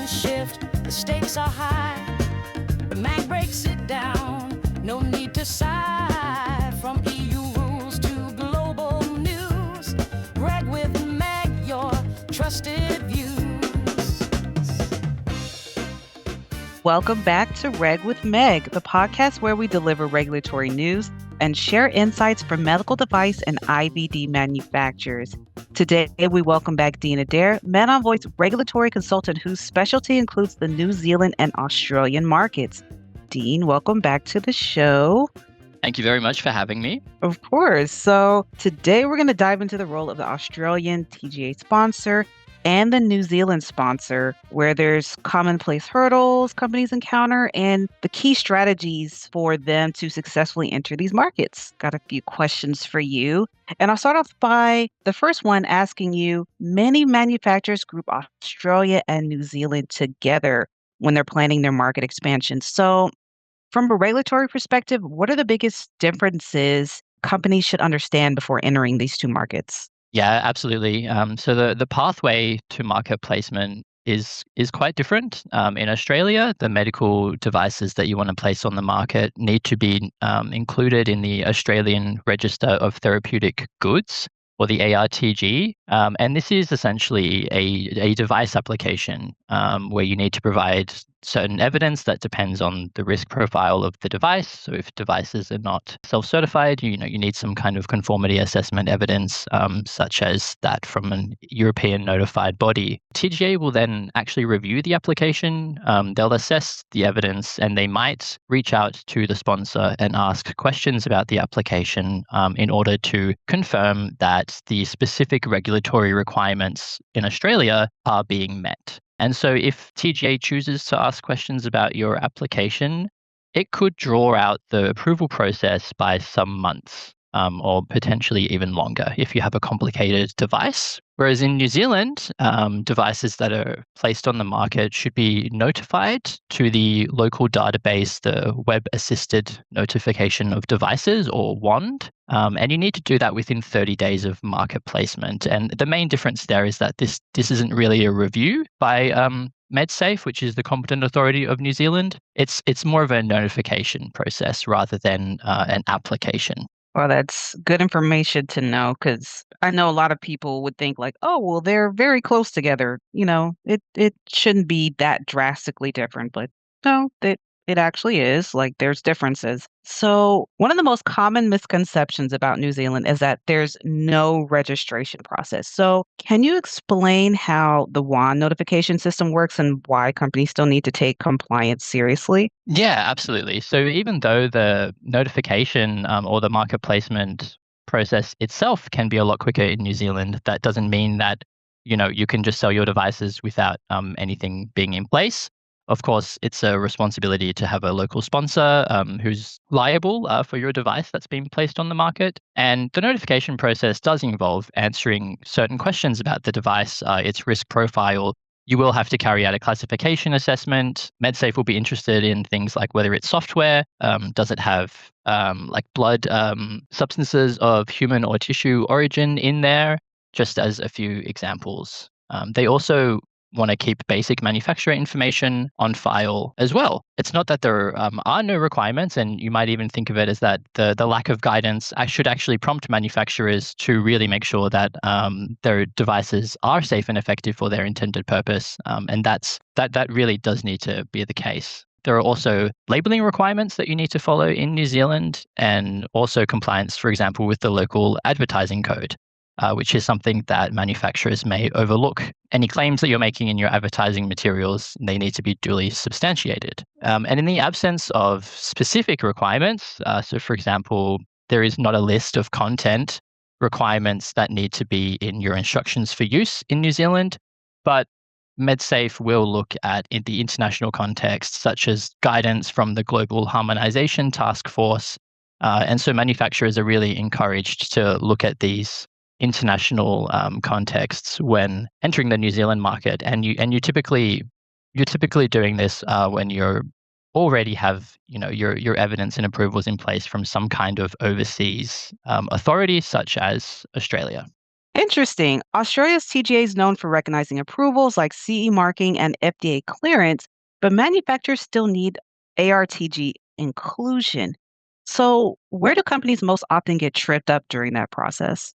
shift, the stakes are high. The Mag breaks it down, no need to sigh. From EU rules to global news, Reg with Meg, your trusted views. Welcome back to Reg with Meg, the podcast where we deliver regulatory news and share insights from medical device and IVD manufacturers. Today, we welcome back Dean Adair, MedOnVoice regulatory consultant whose specialty includes the New Zealand and Australian markets. Dean, welcome back to the show. Thank you very much for having me. Of course. So today we're going to dive into the role of the Australian TGA sponsor and the New Zealand sponsor, where there's commonplace hurdles companies encounter and the key strategies for them to successfully enter these markets. Got a few questions for you. And I'll start off by the first one asking you, many manufacturers group Australia and New Zealand together when they're planning their market expansion. So from a regulatory perspective, what are the biggest differences companies should understand before entering these two markets? Yeah, absolutely. So the pathway to market placement is quite different. In Australia, the medical devices that you want to place on the market need to be included in the Australian Register of Therapeutic Goods, or the ARTG. And this is essentially a device application where you need to provide certain evidence that depends on the risk profile of the device. So if devices are not self-certified, you need some kind of conformity assessment evidence, such as that from an European notified body. TGA will then actually review the application. They'll assess the evidence, and they might reach out to the sponsor and ask questions about the application in order to confirm that the specific regulatory requirements in Australia are being met. And so if TGA chooses to ask questions about your application, it could draw out the approval process by some months, or potentially even longer if you have a complicated device. Whereas in New Zealand, devices that are placed on the market should be notified to the local database, the Web Assisted Notification of Devices, or WAND. And you need to do that within 30 days of market placement. And the main difference there is that this isn't really a review by MedSafe, which is the competent authority of New Zealand. It's more of a notification process rather than an application. Well, that's good information to know, because I know a lot of people would think like, oh, well, they're very close together. It shouldn't be that drastically different, but no, it actually is. Like, there's differences. So one of the most common misconceptions about New Zealand is that there's no registration process. So can you explain how the WAN notification system works and why companies still need to take compliance seriously? Yeah, absolutely. So even though the notification or the market placement process itself can be a lot quicker in New Zealand, that doesn't mean that you can just sell your devices without anything being in place. Of course, it's a responsibility to have a local sponsor who's liable for your device that's being placed on the market. And the notification process does involve answering certain questions about the device, its risk profile. You will have to carry out a classification assessment. MedSafe will be interested in things like whether it's software, does it have like blood substances of human or tissue origin in there, just as a few examples. They also want to keep basic manufacturer information on file as well. It's not that there are no requirements, and you might even think of it as that the lack of guidance should actually prompt manufacturers to really make sure that their devices are safe and effective for their intended purpose. And that really does need to be the case. There are also labeling requirements that you need to follow in New Zealand, and also compliance, for example, with the local advertising code. Which is something that manufacturers may overlook. Any claims that you're making in your advertising materials, they need to be duly substantiated. And in the absence of specific requirements, so for example, there is not a list of content requirements that need to be in your instructions for use in New Zealand, but MedSafe will look at in the international context, such as guidance from the Global Harmonization Task Force. And so manufacturers are really encouraged to look at these international contexts when entering the New Zealand market, and you're typically doing this when you're already have your evidence and approvals in place from some kind of overseas authority, such as Australia. Interesting. Australia's TGA is known for recognizing approvals like CE marking and FDA clearance, but manufacturers still need ARTG inclusion. So, where do companies most often get tripped up during that process?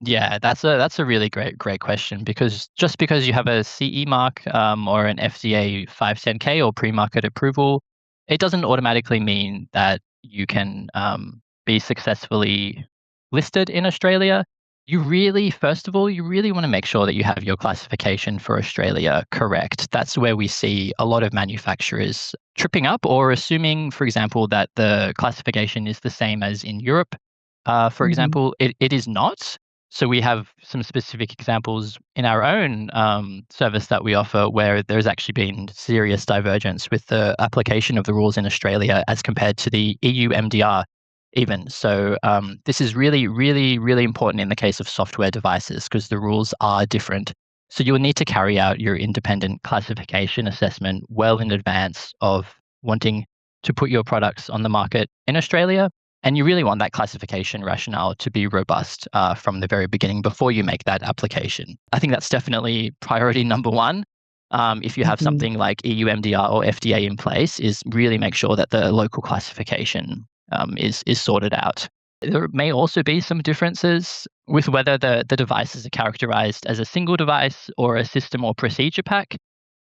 Yeah, that's a really great question because just because you have a CE mark or an FDA 510(k) or pre-market approval, it doesn't automatically mean that you can be successfully listed in Australia. First of all, you really want to make sure that you have your classification for Australia correct. That's where we see a lot of manufacturers tripping up or assuming, for example, that the classification is the same as in Europe. For Hmm. example, it is not. So we have some specific examples in our own service that we offer where there's actually been serious divergence with the application of the rules in Australia as compared to the EU MDR even. So this is really important in the case of software devices because the rules are different. So you will need to carry out your independent classification assessment well in advance of wanting to put your products on the market in Australia. And you really want that classification rationale to be robust from the very beginning before you make that application. I think that's definitely priority number one. If you have Hmm. something like EU MDR or FDA in place, is really make sure that the local classification is sorted out. There may also be some differences with whether the devices are characterized as a single device or a system or procedure pack.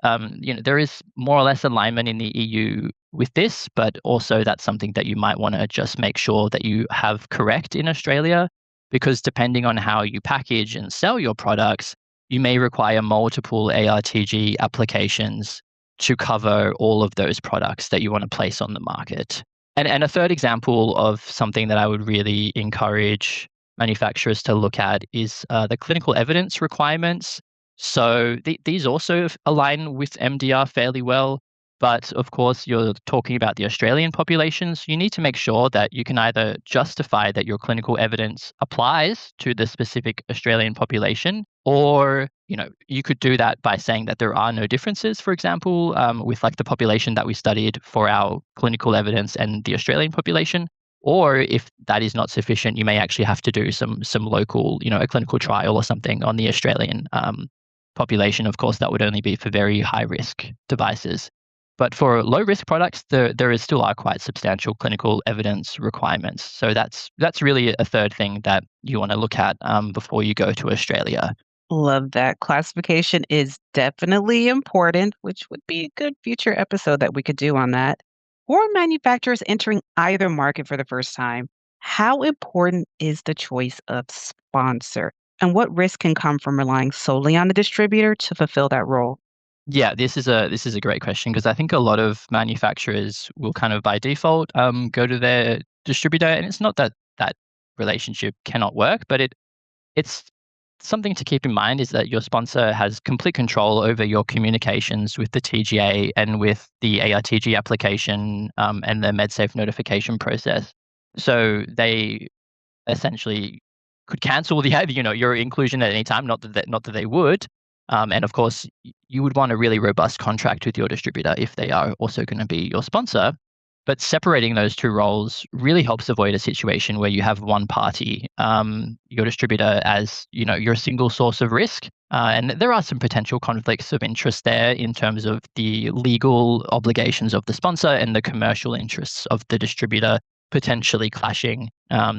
There is more or less alignment in the EU with this, but also that's something that you might want to just make sure that you have correct in Australia, because depending on how you package and sell your products, you may require multiple ARTG applications to cover all of those products that you want to place on the market. And a third example of something that I would really encourage manufacturers to look at is the clinical evidence requirements. So these also align with MDR fairly well. But of course, you're talking about the Australian population. So you need to make sure that you can either justify that your clinical evidence applies to the specific Australian population, or you could do that by saying that there are no differences, for example, with like the population that we studied for our clinical evidence and the Australian population. Or if that is not sufficient, you may actually have to do some local, a clinical trial or something on the Australian population. Of course, that would only be for very high risk devices. But for low risk products, there is still are quite substantial clinical evidence requirements. So that's really a third thing that you want to look at before you go to Australia. Love that. Classification is definitely important, which would be a good future episode that we could do on that. For manufacturers entering either market for the first time, how important is the choice of sponsor? And what risk can come from relying solely on the distributor to fulfill that role? Yeah, this is a great question because I think a lot of manufacturers will kind of by default go to their distributor, and it's not that that relationship cannot work, but it's something to keep in mind is that your sponsor has complete control over your communications with the TGA and with the ARTG application and the MedSafe notification process. So they essentially could cancel your inclusion at any time. Not that they would. And of course, you would want a really robust contract with your distributor if they are also going to be your sponsor. But separating those two roles really helps avoid a situation where you have one party, your distributor, as your single source of risk. And there are some potential conflicts of interest there in terms of the legal obligations of the sponsor and the commercial interests of the distributor potentially clashing.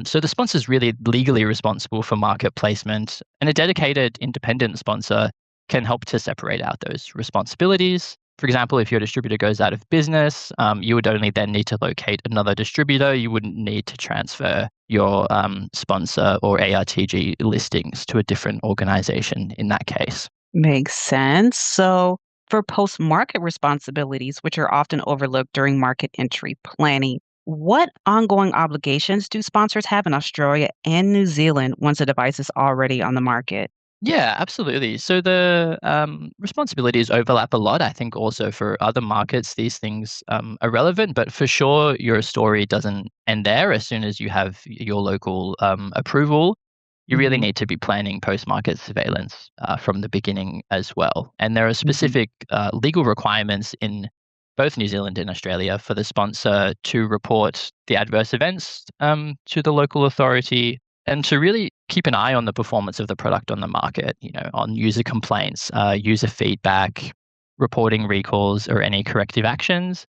So the sponsor is really legally responsible for market placement, and a dedicated independent sponsor can help to separate out those responsibilities. For example, if your distributor goes out of business, you would only then need to locate another distributor. You wouldn't need to transfer your sponsor or ARTG listings to a different organization in that case. Makes sense. So, for post market responsibilities, which are often overlooked during market entry planning, what ongoing obligations do sponsors have in Australia and New Zealand once a device is already on the market? Yeah, absolutely. So the responsibilities overlap a lot. I think also for other markets, these things are relevant, but for sure, your story doesn't end there. As soon as you have your local approval, you really Hmm. need to be planning post-market surveillance from the beginning as well. And there are Hmm. specific legal requirements in both New Zealand and Australia for the sponsor to report the adverse events to the local authority and to really keep an eye on the performance of the product on the market, on user complaints, user feedback, reporting recalls, or any corrective actions.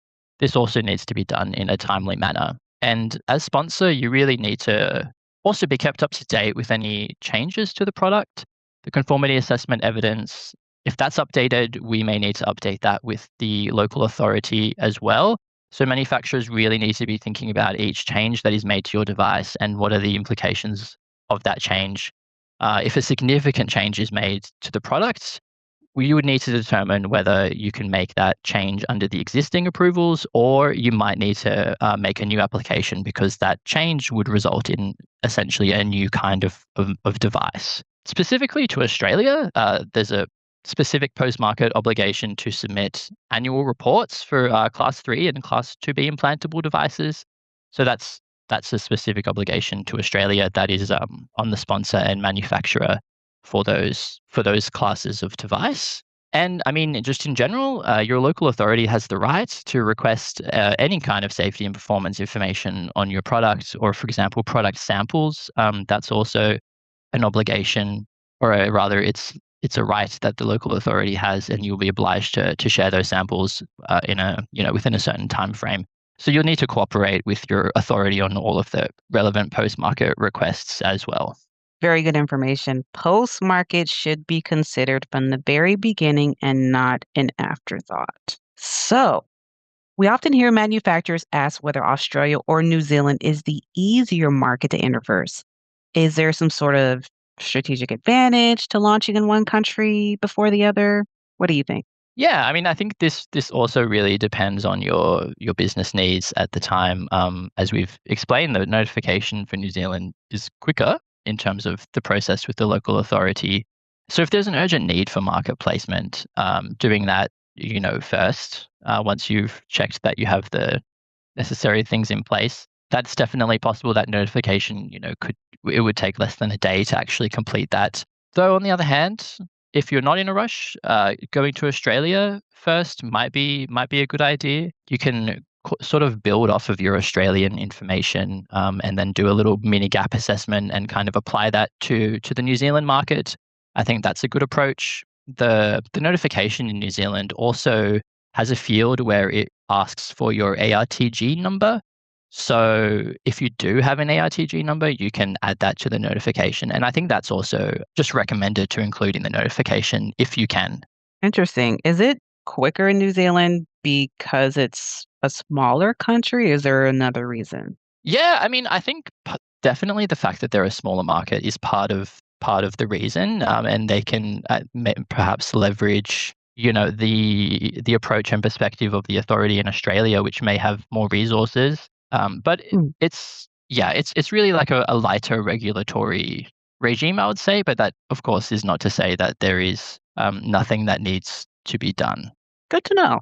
This also needs to be done in a timely manner. And as sponsor, you really need to also be kept up to date with any changes to the product, the conformity assessment evidence. If that's updated, we may need to update that with the local authority as well. So manufacturers really need to be thinking about each change that is made to your device and what are the implications of that change. If a significant change is made to the product, you would need to determine whether you can make that change under the existing approvals, or you might need to make a new application because that change would result in essentially a new kind of device. Specifically to Australia, there's a specific post-market obligation to submit annual reports for Class 3 and Class 2B implantable devices. So that's a specific obligation to Australia that is on the sponsor and manufacturer for those classes of device. And I mean, just in general, your local authority has the right to request any kind of safety and performance information on your product, or for example, product samples. That's also an obligation, or rather, it's a right that the local authority has, and you'll be obliged to share those samples within a certain time frame. So you'll need to cooperate with your authority on all of the relevant post-market requests as well. Very good information. Post-market should be considered from the very beginning and not an afterthought. So, we often hear manufacturers ask whether Australia or New Zealand is the easier market to enter first. Is there some sort of strategic advantage to launching in one country before the other? What do you think? Yeah, I mean, I think this also really depends on your business needs at the time. As we've explained, the notification for New Zealand is quicker in terms of the process with the local authority. So if there's an urgent need for market placement, doing that, first, once you've checked that you have the necessary things in place, that's definitely possible. That notification, it would take less than a day to actually complete that. Though on the other hand, if you're not in a rush, going to Australia first might be a good idea. You can sort of build off of your Australian information and then do a little mini gap assessment and kind of apply that to the New Zealand market. I think that's a good approach. The notification in New Zealand also has a field where it asks for your ARTG number. So if you do have an ARTG number, you can add that to the notification. And I think that's also just recommended to include in the notification if you can. Interesting. Is it quicker in New Zealand because it's a smaller country? Is there another reason? Yeah, I mean, I think definitely the fact that they're a smaller market is part of the reason, and they can perhaps leverage, the approach and perspective of the authority in Australia, which may have more resources. But it's really like a lighter regulatory regime, I would say. But that, of course, is not to say that there is nothing that needs to be done. Good to know.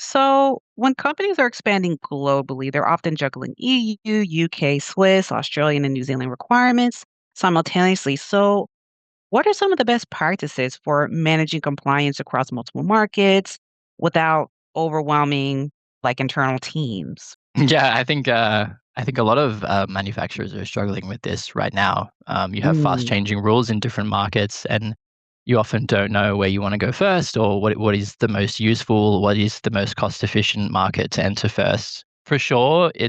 So, when companies are expanding globally, they're often juggling EU, UK, Swiss, Australian, and New Zealand requirements simultaneously. So, what are some of the best practices for managing compliance across multiple markets without overwhelming internal teams? Yeah, I think a lot of manufacturers are struggling with this right now. You have fast changing rules in different markets, and you often don't know where you want to go first, or what is the most useful, what is the most cost efficient market to enter first. For sure, you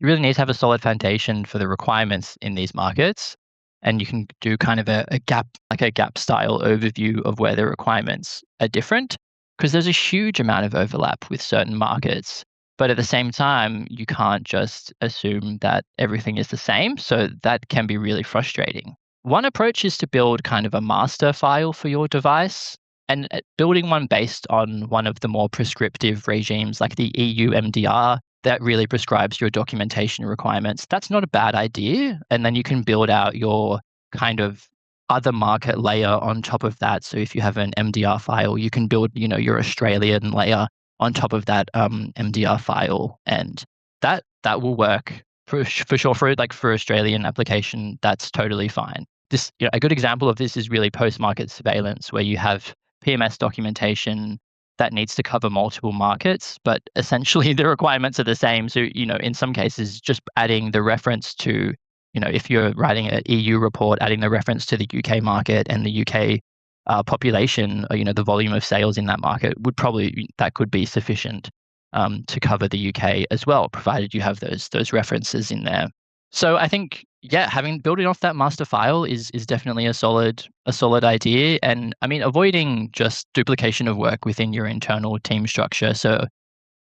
really need to have a solid foundation for the requirements in these markets, and you can do kind of a gap style overview of where the requirements are different, because there's a huge amount of overlap with certain markets. But at the same time, you can't just assume that everything is the same. So that can be really frustrating. One approach is to build kind of a master file for your device, and building one based on one of the more prescriptive regimes like the EU MDR that really prescribes your documentation requirements. That's not a bad idea. And then you can build out your kind of other market layer on top of that. So if you have an MDR file, you can build, your Australian layer on top of that MDR file, and that will work for sure for Australian application. That's totally fine. This a good example of this is really post-market surveillance, where you have PMS documentation that needs to cover multiple markets, but essentially the requirements are the same. So in some cases, just adding the reference to if you're writing an EU report, adding the reference to the UK market and the UK population, the volume of sales in that market that could be sufficient to cover the UK as well, provided you have those references in there. So I think, building off that master file is definitely a solid idea. And I mean, avoiding just duplication of work within your internal team structure. So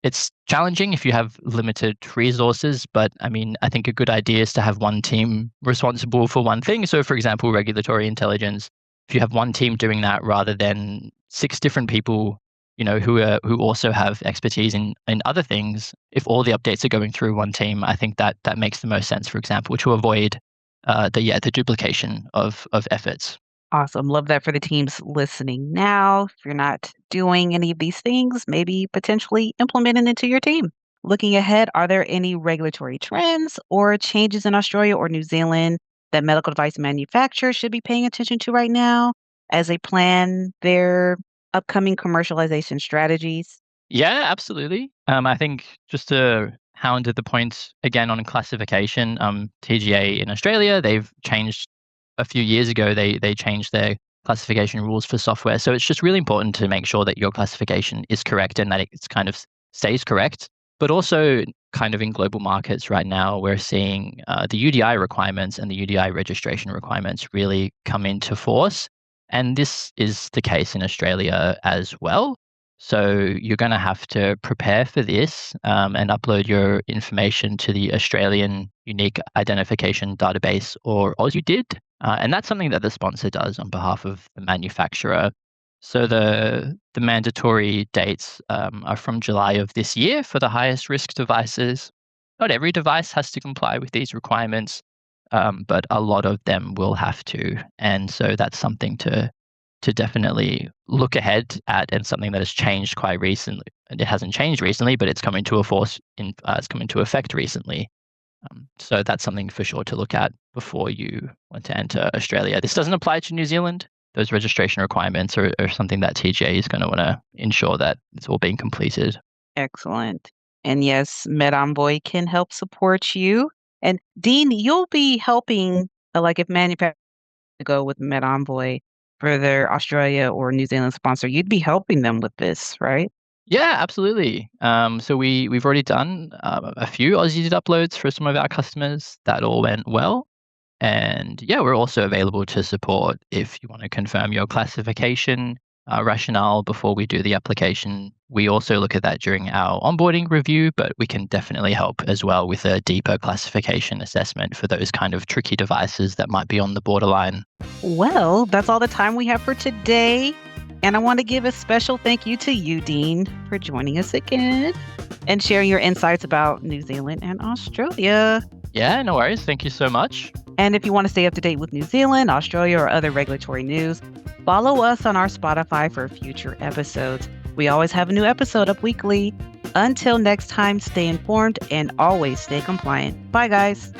it's challenging if you have limited resources, but I mean, I think a good idea is to have one team responsible for one thing. So for example, regulatory intelligence, if you have one team doing that rather than 6 different people, who also have expertise in other things, if all the updates are going through one team, I think that makes the most sense, for example, to avoid the duplication of efforts. Awesome. Love that for the teams listening now. If you're not doing any of these things, maybe potentially implement it into your team. Looking ahead, are there any regulatory trends or changes in Australia or New Zealand that medical device manufacturers should be paying attention to right now as they plan their upcoming commercialization strategies? Yeah, absolutely. I think just to hound at the point again on classification, TGA in Australia, they've changed a few years ago. They changed their classification rules for software. So it's just really important to make sure that your classification is correct and that it's kind of stays correct. But also kind of in global markets right now, we're seeing the UDI requirements and the UDI registration requirements really come into force. And this is the case in Australia as well. So you're going to have to prepare for this and upload your information to the Australian Unique Identification Database, or AusUDID. And that's something that the sponsor does on behalf of the manufacturer. So the mandatory dates are from July of this year for the highest risk devices. Not every device has to comply with these requirements, but a lot of them will have to. And so that's something to definitely look ahead at, and something that has changed quite recently. And it hasn't changed recently, but it's come into effect recently. So that's something for sure to look at before you want to enter Australia. This doesn't apply to New Zealand. Those registration requirements are something that TGA is going to want to ensure that it's all being completed. Excellent. And yes, MedEnvoy can help support you. And Dean, you'll be helping, if manufacturers go with MedEnvoy for their Australia or New Zealand sponsor, you'd be helping them with this, right? Yeah, absolutely. So we've already done a few AusUDID uploads for some of our customers. That all went well. And we're also available to support if you want to confirm your classification rationale before we do the application. We also look at that during our onboarding review, but we can definitely help as well with a deeper classification assessment for those kind of tricky devices that might be on the borderline. Well, that's all the time we have for today. And I want to give a special thank you to you, Dean, for joining us again and sharing your insights about New Zealand and Australia. Yeah, no worries. Thank you so much. And if you want to stay up to date with New Zealand, Australia, or other regulatory news, follow us on our Spotify for future episodes. We always have a new episode up weekly. Until next time, stay informed and always stay compliant. Bye, guys.